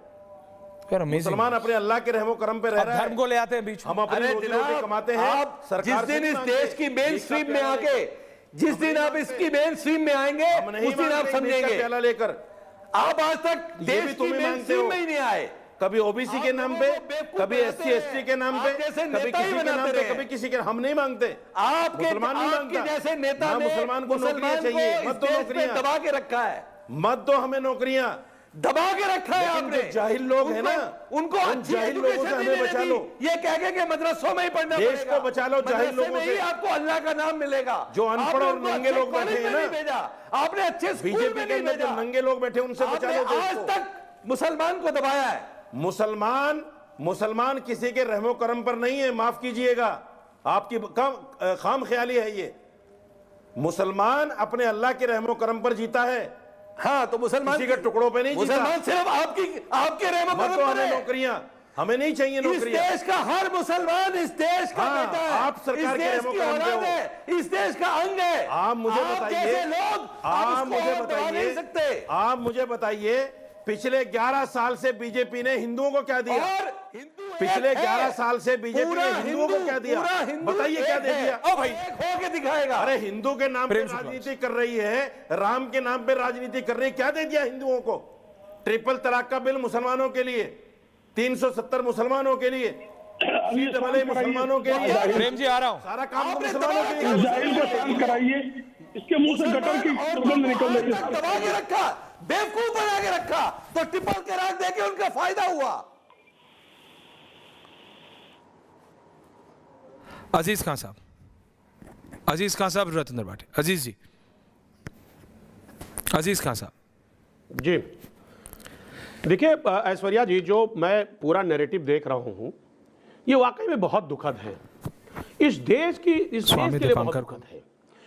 मुसलमान अपने अल्लाह के रहमो करम पे रह रहा है। धर्म को ले आते हैं बीच में। हम अपनी रोजी रोटी कमाते हैं। आप जिस दिन इस देश की मेन स्ट्रीम में आके, जिस दिन आप इसकी मेन स्ट्रीम में आएंगे, उस दिन आप समझेंगे। प्याला लेकर आप आज तक देश की मेन स्ट्रीम में ही नहीं आए। कभी ओबीसी के नाम पे, कभी एससी एसटी के नाम पे, कभी किसी के नाम पे, कभी किसी के। हम नहीं मांगते। मुसलमान नहीं मांगते। जैसे नेता मुसलमान को नौकरियां चाहिए, मत दो नौकरियां। दबा के रखा है। मत दो हमें नौकरियां। दबा के रखा है लेकिन आपने। जो जाहिल लोग हैं ना, उनको उन अच्छी जाहिल लोगों से एजुकेशन हमें नहीं बचा मिलेगी। लो। ये कह के मदरसों में ही पढ़ना देश पड़ेगा। को बचा लो जाहिल मदरसे लोगों में ही से। आपको अल्लाह का नाम मिलेगा। जो अनपढ़ आपने और उनको नंगे अच्छे लोग बैठे कॉलेज हैं में ना, नहीं भेजा, आपने अच्छे स्कूल बीजेपी में के नहीं अंदर जो भेजा। नंगे लोग बैठे उनसे बचा आपने लो देश आज को। तक मुसलमान को दबाया है। मुसलमान किसी के रहमो करम पर नहीं है, माफ कीजिएगा, आपकी खाम ख्याली है ये। मुसलमान अपने अल्लाह के रहमो करम पर जीता है, हाँ, तो मुसलमान किसी के टुकड़ों पे नहीं जीता। मुसलमान सिर्फ आपके रहमत मत करम तो पर हमें है। नौकरियां, हमें नहीं चाहिए इस नौकरियां। देश का हर मुसलमान इस देश का हाँ, बेटा है, आप सरकार इस के देश रहमो की करम पे औलाद हो। है, इस देश का अंग है। आप मुझे बताइए, जैसे लोग आप मुझे नहीं बताइए, सकते। आप मुझे बताइए, पिछले 11 साल से बीजेपी ने हिंदुओं को क्या दिया? और हिंदू पिछले एक है। 11 साल से बीजेपी ने हिंदुओं को क्या दिया? पूरा हिंदू बताइए क्या एक दे है। दिया? ओ भाई, एक होके दिखाएगा। अरे हिंदू के नाम पे प्रेम शुक्ला। राजनीति कर रही है, राम के नाम पे राजनीति कर रही है, क्या दे दिया हिंदुओं को? ट्रिपल तलाक का बिल मुसलमानों के लिए, 370 मुसलमानों के लिए, सीट वाले मुसलमानों के लिए, प्रेम जी आ रहा हूं। सारा काम तो आपने मुसलमानों के लिए। जाहिल को शांत कराइए, इसके मुंह से गटर की दुर्गंध निकल रही है। दबा के रखा, बेवकूफ बना के रखा, तो ट्रिपल तलाक देके उनका फायदा हुआ। अजीज खान साहब, अजीज खान साहब रतन त्रिपाठी, अजीज जी, अजीज खान साहब जी देखिए ऐश्वर्या जी, जो मैं पूरा नैरेटिव देख रहा हूं ये वाकई में बहुत दुखद है। इस देश स्वामी के लिए बहुत दीपांकर दुखद है,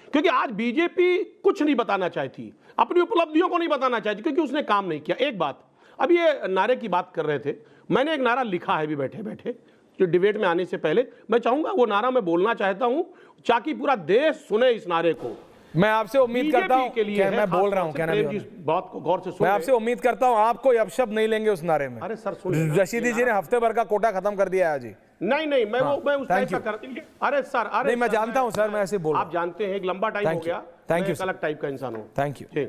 क्योंकि आज बीजेपी कुछ नहीं बताना चाहती, अपनी उपलब्धियों को नहीं बताना चाहती, क्योंकि उसने काम नहीं किया। एक बात, अब ये नारे की बात कर रहे थे, मैंने एक नारा लिखा है भी बैठे बैठे, जो डिबेट में आने से पहले मैं चाहूंगा वो नारा मैं बोलना चाहता हूं, ताकि पूरा देश सुने इस नारे को। मैं आपसे उम्मीद करता हूं के लिए कि मैं बोल रहा हूं, क्या प्रेम नाम जी है? बात को गौर से सुन मैं आपसे उम्मीद करता हूं आप कोई अपशब्द नहीं लेंगे उस नारे में। अरे सर सुनिए, रशीदी जी ने हफ्ते भर का कोटा खत्म कर दिया है जी। नहीं मैं उस thank टाइप का you. कर, अरे सर, अरे नहीं, मैं सर, जानता हूं सर, मैं ऐसे बोल रहा आप जानते हैं एक लंबा टाइम Thank हो you. गया, Thank मैं you, एक sir. अलग टाइप का इंसान हूं। Thank you.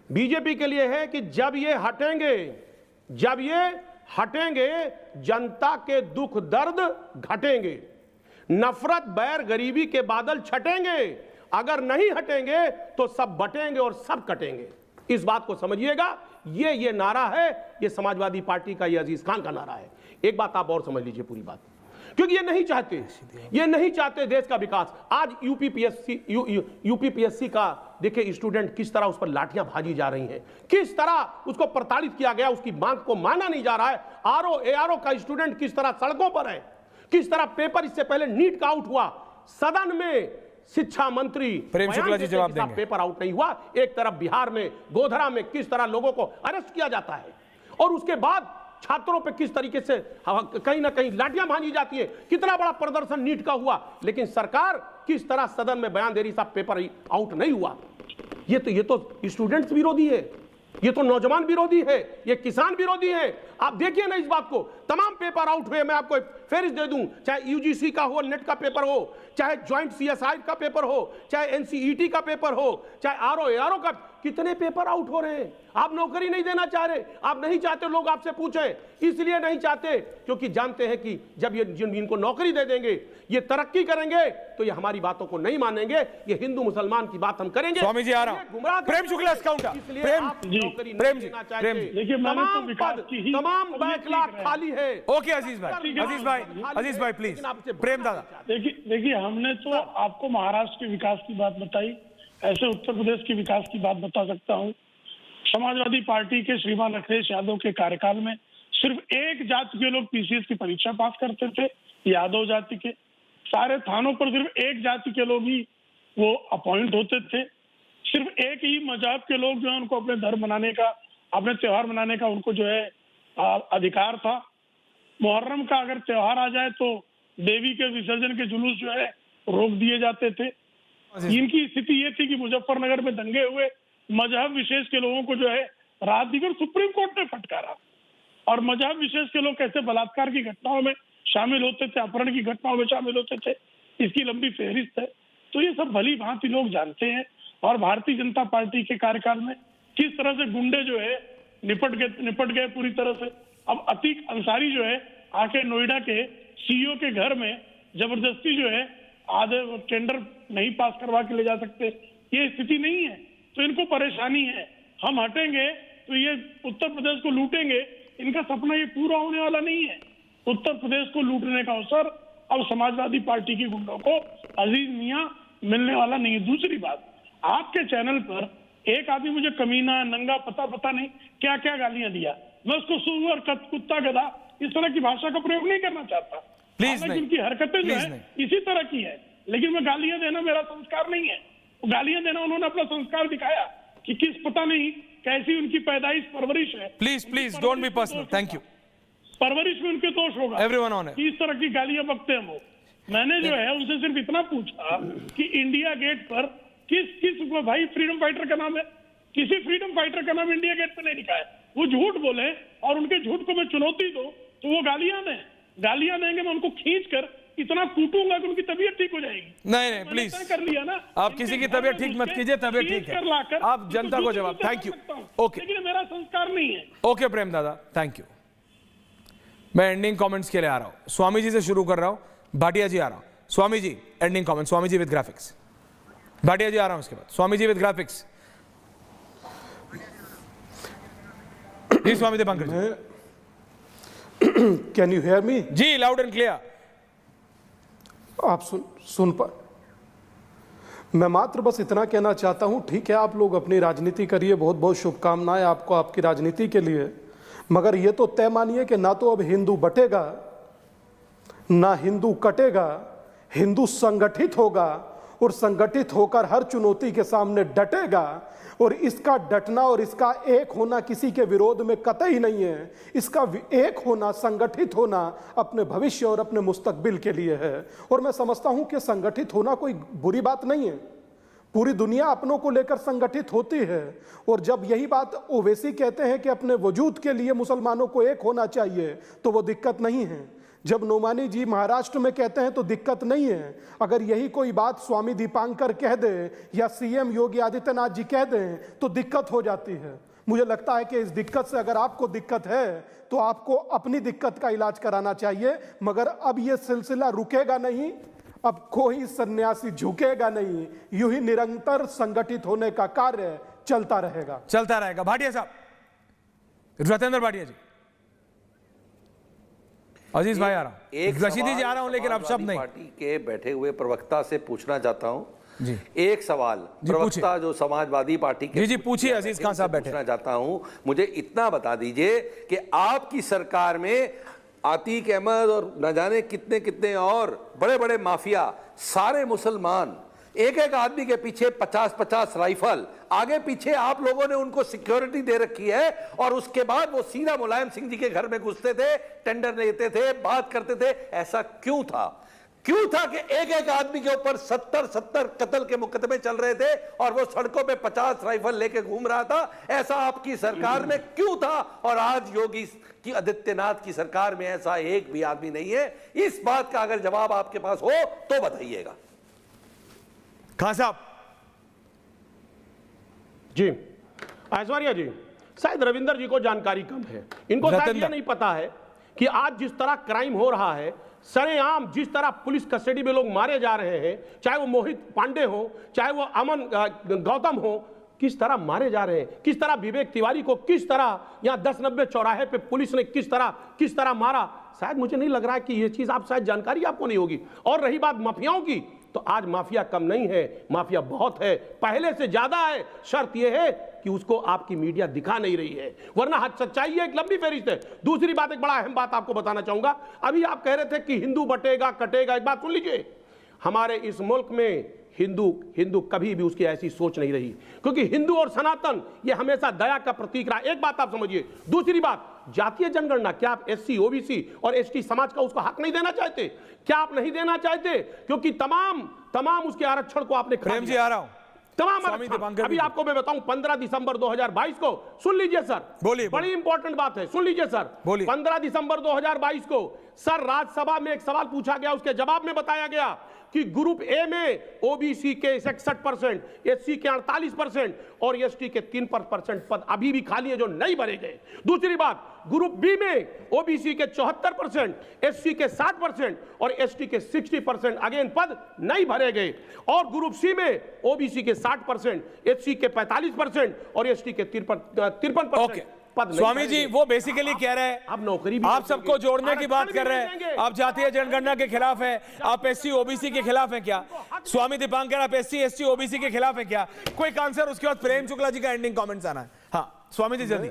बीजेपी के लिए है कि जब ये हटेंगे जनता के दुख दर्द घटेंगे, नफरत बैर गरीबी के बादल छटेंगे, अगर नहीं हटेंगे तो सब बटेंगे और सब कटेंगे। इस बात को समझिएगा, ये नारा है, ये समाजवादी पार्टी का, ये अजीज खान का नारा है। एक बात आप और समझ लीजिए पूरी बात, क्योंकि ये नहीं चाहते देश का विकास। आज यूपीपीएससी का देखिए स्टूडेंट किस तरह उस पर लाठियां भाजी जा रही हैं, किस तरह उसको प्रताड़ित किया गया, उसकी मांग को माना नहीं जा रहा है। एआरओ का स्टूडेंट किस तरह सड़कों पर है, किस तरह पेपर इससे पहले नीट का आउट हुआ, सदन में शिक्षा मंत्री प्रेम शुक्ला जी जवाब देंगे। पेपर आउट नहीं हुआ। एक तरफ बिहार में गोधरा में किस तरह लोगों को अरेस्ट किया जाता है, और उसके बाद छात्रों पे किस तरीके से कहीं ना कहीं लाठियां भांजी जाती है। कितना बड़ा प्रदर्शन नीट का हुआ, लेकिन सरकार किस तरह सदन में बयान दे रही, साहब पेपर आउट नहीं हुआ। ये तो स्टूडेंट्स विरोधी है, ये तो नौजवान विरोधी है, ये किसान विरोधी है। आप देखिए ना इस बात को, तमाम पेपर आउट हुए। मैं आपको फेरिस्त दे दूं, चाहे यूजीसी का हो, नेट का पेपर हो, चाहे ज्वाइंट सीएसआई का पेपर हो, चाहे एनसीईटी का पेपर हो, चाहे आरओ का, कितने पेपर आउट हो रहे हैं। आप नौकरी नहीं देना चाह रहे, आप नहीं चाहते लोग आपसे पूछें, इसलिए नहीं चाहते क्योंकि जानते हैं कि जब ये इनको नौकरी दे देंगे, ये तरक्की करेंगे, तो ये हमारी बातों को नहीं मानेंगे, ये हिंदू मुसलमान की बात हम करेंगे। स्वामी जी आ रहा हूं, प्रेम शुक्ला काउंटर, प्रेम जी, देखिए, मैंने तो विकास की ही तमाम बैकलॉग खाली है। ओके अजीज भाई प्लीज, प्रेम दादा। देखिए हमने तो आपको महाराष्ट्र के विकास की बात बताई, ऐसे उत्तर प्रदेश के विकास की बात बता सकता हूँ। समाजवादी पार्टी के श्रीमान अखिलेश यादव के कार्यकाल में सिर्फ एक जाति के लोग पीसीएस की परीक्षा पास करते थे, यादव जाति के। सारे थानों पर सिर्फ एक जाति के लोग ही वो अपॉइंट होते थे। सिर्फ एक ही मजहब के लोग जो है उनको अपने धर्म मनाने का, अपने त्योहार मनाने का उनको जो है अधिकार था। मुहर्रम का अगर त्योहार आ जाए तो देवी के विसर्जन के जुलूस जो है रोक दिए जाते थे। इनकी स्थिति ये थी कि मुजफ्फरनगर में दंगे हुए, मजहब विशेष के लोगों को जो है रात दिन सुप्रीम कोर्ट ने फटकारा, और मजहब विशेष के लोग कैसे बलात्कार की घटनाओं में शामिल होते थे, अपहरण की घटनाओं में शामिल होते थे, इसकी लंबी फहरिस्त है। तो ये सब भली भांति लोग जानते हैं। और भारतीय जनता पार्टी के कार्यकाल में किस तरह से गुंडे जो है निपट गए पूरी तरह से। अब अतीक अंसारी जो है आके नोएडा के सीईओ के घर में जबरदस्ती जो है आधे टेंडर नहीं पास करवा के ले जा सकते, ये स्थिति नहीं है। तो इनको परेशानी है। हम हटेंगे तो ये उत्तर प्रदेश को लूटेंगे, इनका सपना ये पूरा होने वाला नहीं है। उत्तर प्रदेश को लूटने का अवसर अब समाजवादी पार्टी के गुंडों को, अजीज मियां, मिलने वाला नहीं है। दूसरी बात, आपके चैनल पर एक आदमी मुझे कमीना, नंगा, पता नहीं क्या क्या गालियां दिया। मैं उसको सुअर, कुत्ता, गधा इस तरह की भाषा का प्रयोग नहीं करना चाहता। प्लीज नहीं, उनकी हरकतें जो है इसी तरह की है, लेकिन मैं गालियां देना मेरा संस्कार नहीं है। गालियां देना उन्होंने अपना संस्कार दिखाया कि किस पता नहीं कैसी उनकी पैदाइश, परवरिश है। Please don't be personal, thank you. परवरिश में उनके दोष होगा, एवरीवन ऑन है। इस तरह की गालियां बकते हैं वो। मैंने जो है उनसे सिर्फ इतना पूछा कि इंडिया गेट पर किस भाई फ्रीडम फाइटर का नाम है? किसी फ्रीडम फाइटर का नाम इंडिया गेट पर नहीं लिखा है। वो झूठ बोले और उनके झूठ को मैं चुनौती दूं तो वो गालियां देंगे, मैं उनको खींच कर इतना कूटूंगा कि उनकी तबीयत ठीक हो जाएगी। नहीं प्लीज कर लिया ना, आप किसी की तबीयत ठीक मत कीजिए, तबीयत ठीक है। आप जनता को जवाब। Thank you. ओके, लेकिन मेरा संस्कार नहीं है। ओके प्रेम दादा, थैंक यू। मैं एंडिंग कमेंट्स के लिए आ रहा हूं, स्वामी जी से शुरू कर रहा हूं, भाटिया जी आ रहा हूं। Swami ji ending comment, Swami ji with graphics. Bhatia ji आ रहा हूं उसके बाद, स्वामी जी विद ग्राफिक्स। जी Swami Dipankar, can you hear me? जी लाउड एंड क्लियर। आप सुन पा? मैं मात्र बस इतना कहना चाहता हूं, ठीक है आप लोग अपनी राजनीति करिए, बहुत बहुत शुभकामनाएं आपको आपकी राजनीति के लिए, मगर ये तो तय मानिए कि ना तो अब हिंदू बटेगा ना हिंदू कटेगा। हिंदू संगठित होगा और संगठित होकर हर चुनौती के सामने डटेगा, और इसका डटना और इसका एक होना किसी के विरोध में कतई नहीं है। इसका एक होना, संगठित होना अपने भविष्य और अपने मुस्तकबिल के लिए है। और मैं समझता हूं कि संगठित होना कोई बुरी बात नहीं है। पूरी दुनिया अपनों को लेकर संगठित होती है, और जब यही बात ओवैसी कहते हैं कि अपने वजूद के लिए मुसलमानों को एक होना चाहिए, तो वो दिक्कत नहीं है। जब नोमानी जी महाराष्ट्र में कहते हैं तो दिक्कत नहीं है। अगर यही कोई बात स्वामी दीपांकर कह दे या सीएम योगी आदित्यनाथ जी कह दें तो दिक्कत हो जाती है। मुझे लगता है कि इस दिक्कत से अगर आपको दिक्कत है तो आपको अपनी दिक्कत का इलाज कराना चाहिए, मगर अब ये सिलसिला रुकेगा नहीं। अब कोई सन्यासी झुकेगा नहीं, यूं ही निरंतर संगठित होने का कार्य चलता रहेगा। भाटिया साहब, रतेंद्र भाटिया जी, अजीज भाई आ रहा हूं, रशीदी जी आ रहा हूं, लेकिन अब शब्द नहीं। पार्टी के बैठे हुए प्रवक्ता से पूछना चाहता हूं जी, एक सवाल। प्रवक्ता जो समाजवादी पार्टी के, जी पूछिए अजीज खान साहब बैठे। पूछना चाहता हूं, मुझे इतना बता दीजिए कि आपकी सरकार में आतिक अहमद और न जाने कितने कितने और बड़े बड़े माफिया, सारे मुसलमान, एक एक आदमी के पीछे 50-50 राइफल, आगे पीछे आप लोगों ने उनको सिक्योरिटी दे रखी है, और उसके बाद वो सीधा मुलायम सिंह जी के घर में घुसते थे, टेंडर लेते थे, बात करते थे। ऐसा क्यों था कि एक एक आदमी के ऊपर 70 कत्ल के मुकदमे चल रहे थे और वो सड़कों पे 50 राइफल लेके घूम रहा था? ऐसा आपकी सरकार में क्यों था? और आज योगी की, आदित्यनाथ की सरकार में ऐसा एक भी आदमी नहीं है। इस बात का अगर जवाब आपके पास हो तो बताइएगा। खान साहब जी, ऐश्वर्या जी, शायद रविंदर जी को जानकारी कम है, इनको शायद ये नहीं पता है कि आज जिस तरह क्राइम हो रहा है, सरेआम जिस तरह पुलिस कस्टडी में लोग मारे जा रहे हैं, चाहे वो मोहित पांडे हो, चाहे वो अमन गौतम हो, किस तरह मारे जा रहे हैं, किस तरह विवेक तिवारी को किस तरह यहाँ 10-90 चौराहे पे पुलिस ने किस तरह मारा, शायद मुझे नहीं लग रहा है कि ये चीज आप शायद जानकारी आपको नहीं होगी। और रही बात माफियाओं की, तो आज माफिया कम नहीं है, माफिया बहुत है, पहले से ज्यादा है। शर्त यह है कि उसको आपकी मीडिया दिखा नहीं रही है, वरना सच्चाई है एक लंबी फहरिस्त है। दूसरी बात, एक बड़ा अहम बात आपको बताना चाहूंगा। अभी आप कह रहे थे कि हिंदू बटेगा कटेगा, एक बात सुन लीजिए, हमारे इस मुल्क में हिंदू कभी भी उसकी ऐसी सोच नहीं रही, क्योंकि हिंदू और सनातन ये हमेशा दया का प्रतीक रहा। एक बात आप समझिए। दूसरी बात, जातीय जनगणना, क्या आप एससी, ओबीसी और एसटी समाज का उसको हक नहीं देना चाहते? क्या आप नहीं देना चाहते? क्योंकि तमाम उसके आरक्षण को आपने प्रेम जी आ रहा हूं, तमाम अभी आपको मैं बताऊं, 15 दिसंबर 2022 को, सुन लीजिए सर, बोलिए, बड़ी इंपॉर्टेंट बात है, सुन लीजिए सर, 15 दिसंबर 2022 को सर राज्यसभा में एक सवाल पूछा गया, उसके जवाब में बताया गया कि ग्रुप ए में ओबीसी के 61%, एससी के 48% और एसटी के 3% पद अभी भी खाली है जो नहीं भरे गए। दूसरी बात, ग्रुप बी में ओबीसी के 74%, एससी के 60% और एसटी के 60% अगेन पद नहीं भरे गए। और ग्रुप सी में ओबीसी के 60%, एससी के 45% और एसटी के 53% पद नहीं स्वामी भरे जी गए। वो बेसिकली कह रहे हैं अब नौकरी भी आप सबको जोड़ने की बात आरक्षण कर भी रहे नहीं हैं, देंगे। आप जातीय जनगणना के खिलाफ है, आप एससी ओबीसी के खिलाफ है क्या? स्वामी दीपांकर आप एससी एसटी ओबीसी के खिलाफ है क्या? क्विक आंसर, उसके बाद प्रेम शुक्ला जी का एंडिंग कमेंट्स आना है। हाँ स्वामी जी जल्दी।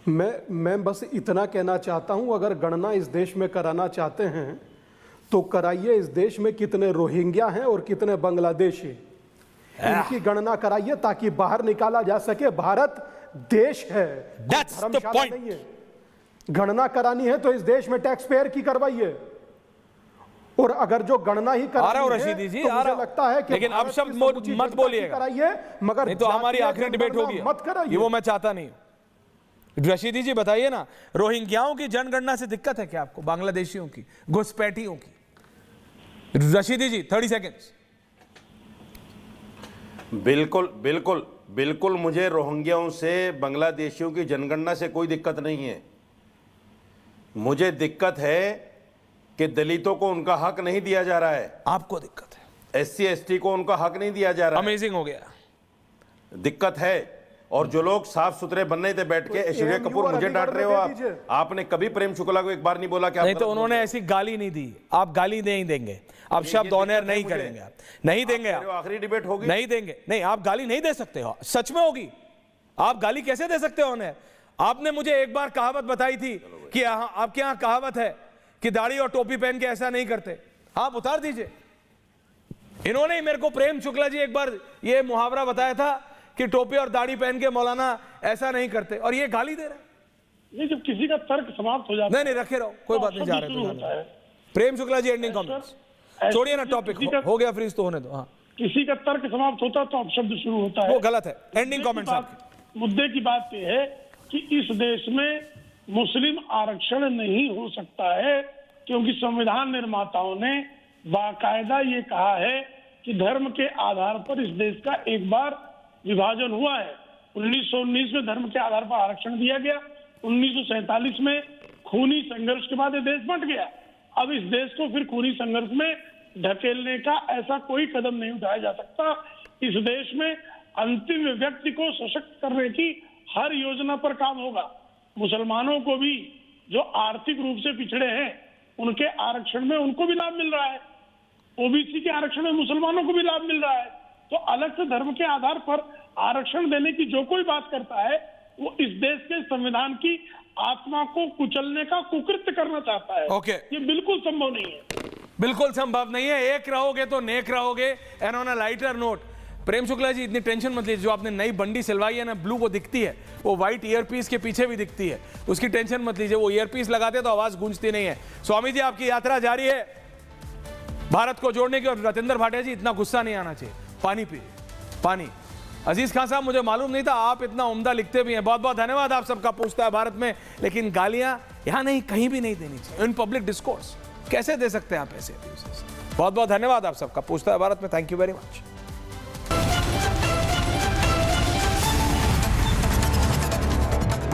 मैं बस इतना कहना चाहता हूं, अगर गणना इस देश में कराना चाहते हैं तो कराइए इस देश में कितने रोहिंग्या हैं और कितने बांग्लादेशी, इनकी गणना कराइए ताकि बाहर निकाला जा सके। भारत देश है, That's the धर्मशाला point. नहीं है। गणना करानी है तो इस देश में टैक्स पेयर की करवाइए, और अगर जो गणना ही आ रहा हूं करानी रशीदी है जी, तो आ मुझे रहा हूं। लगता है कि लेकिन अब भारत शब्द की समूची मत जनता बोलिएगा। की कराइए, मगर नहीं तो हमारी जातीय आखिरी डिबेट जनगणना होगी, मत कराइए। ये वो मैं चाहता नहीं। रशीदी जी बताइए ना, रोहिंग्याओं की जनगणना से दिक्कत है क्या आपको? बांग्लादेशियों की, घुसपैठियों की? रशीदी जी 30 सेकेंड्स। बिल्कुल बिल्कुल बिल्कुल, मुझे रोहिंग्याओं से, बांग्लादेशियों की जनगणना से कोई दिक्कत नहीं है। मुझे दिक्कत है कि दलितों को उनका हक नहीं दिया जा रहा है, आपको दिक्कत है, एससी एसटी को उनका हक नहीं दिया जा रहा है। अमेजिंग हो गया। दिक्कत है। और जो लोग साफ सुथरे बनने थे बैठ के, ऐश्वर्या AMU कपूर और मुझे डांट रहे हो अलीगढ़ में दे आप, आपने कभी प्रेम शुक्ला को एक बार नहीं बोला कि आप नहीं गलत तो बोल उन्होंने रहे हो? ऐसी गाली नहीं दी, आप गाली नहीं देंगे, आप शब्द दिक्कत ऑनर है नहीं मुझे। करेंगे, आप नहीं देंगे, कह रहे हो आखिरी डिबेट होगी? नहीं देंगे, नहीं आप गाली नहीं दे सकते हो, सच में होगी। आप गाली कैसे दे सकते हो ऑनर? आपने मुझे एक बार कहावत बताई थी कि आपके यहाँ कहावत है कि दाढ़ी और टोपी पहन के ऐसा नहीं करते, आप उतार दीजिए। इन्होंने ही मेरे को, प्रेम शुक्ला जी, एक बार ये मुहावरा बताया था कि टोपी और दाढ़ी पहन के मौलाना ऐसा नहीं करते, और ये गाली दे रहे हैं। ये जब किसी का तर्क समाप्त हो जाता नहीं नहीं रखे रहो, कोई बात नहीं, जा रहे शुरू तो होता जाने है। दो। प्रेम शुक्ला जी एंडिंग कमेंट्स छोड़िए ना, टॉपिक हो गया फ्रीज तो होने दो। हाँ किसी का तर्क समाप्त होता तो अपशब्द शुरू होता है। वो गलत है, एंडिंग कमेंट्स आपके। मुद्दे की बात यह है कि इस देश में मुस्लिम आरक्षण नहीं हो सकता है, क्योंकि संविधान निर्माताओं ने बाकायदा ये कहा है कि धर्म के आधार पर इस देश का एक बार विभाजन हुआ है। 1919 में धर्म के आधार पर आरक्षण दिया गया, 1947 में खूनी संघर्ष के बाद ये देश बंट गया। अब इस देश को फिर खूनी संघर्ष में ढकेलने का ऐसा कोई कदम नहीं उठाया जा सकता। इस देश में अंतिम व्यक्ति को सशक्त करने की हर योजना पर काम होगा। मुसलमानों को भी, जो आर्थिक रूप से पिछड़े हैं, उनके आरक्षण में उनको भी लाभ मिल रहा है, ओबीसी के आरक्षण में मुसलमानों को भी लाभ मिल रहा है। तो अलग से धर्म के आधार पर आरक्षण देने की जो कोई बात करता है, वो इस देश के संविधान की आत्मा को कुचलने का कुकृत्य करना चाहता है। ओके। ये बिल्कुल संभव नहीं है, बिल्कुल संभव नहीं है। एक रहोगे तो नेक रहोगे। And on a lighter note, Prem Shukla ji इतनी टेंशन मत लीजिए, जो आपने नई बंडी सिलवाई है ना, ब्लू, वो दिखती है, वो व्हाइट ईयरपीस के पीछे भी दिखती है, उसकी टेंशन मत लीजिए। वो ईयरपीस लगाते तो आवाज गूंजती नहीं है। स्वामी जी आपकी यात्रा जारी है भारत को जोड़ने की, और रतेंद्र भाटिया जी इतना गुस्सा नहीं आना चाहिए। पानी पी, पानी। अजीज खान साहब, मुझे मालूम नहीं था आप इतना उम्दा लिखते भी हैं, बहुत बहुत धन्यवाद आप सबका। पूछता है भारत में, लेकिन गालियां यहां नहीं, कहीं भी नहीं देनी चाहिए। इन पब्लिक डिस्कोर्स कैसे दे सकते हैं आप ऐसे? बहुत बहुत धन्यवाद आप सबका। पूछता है भारत में, थैंक यू वेरी मच।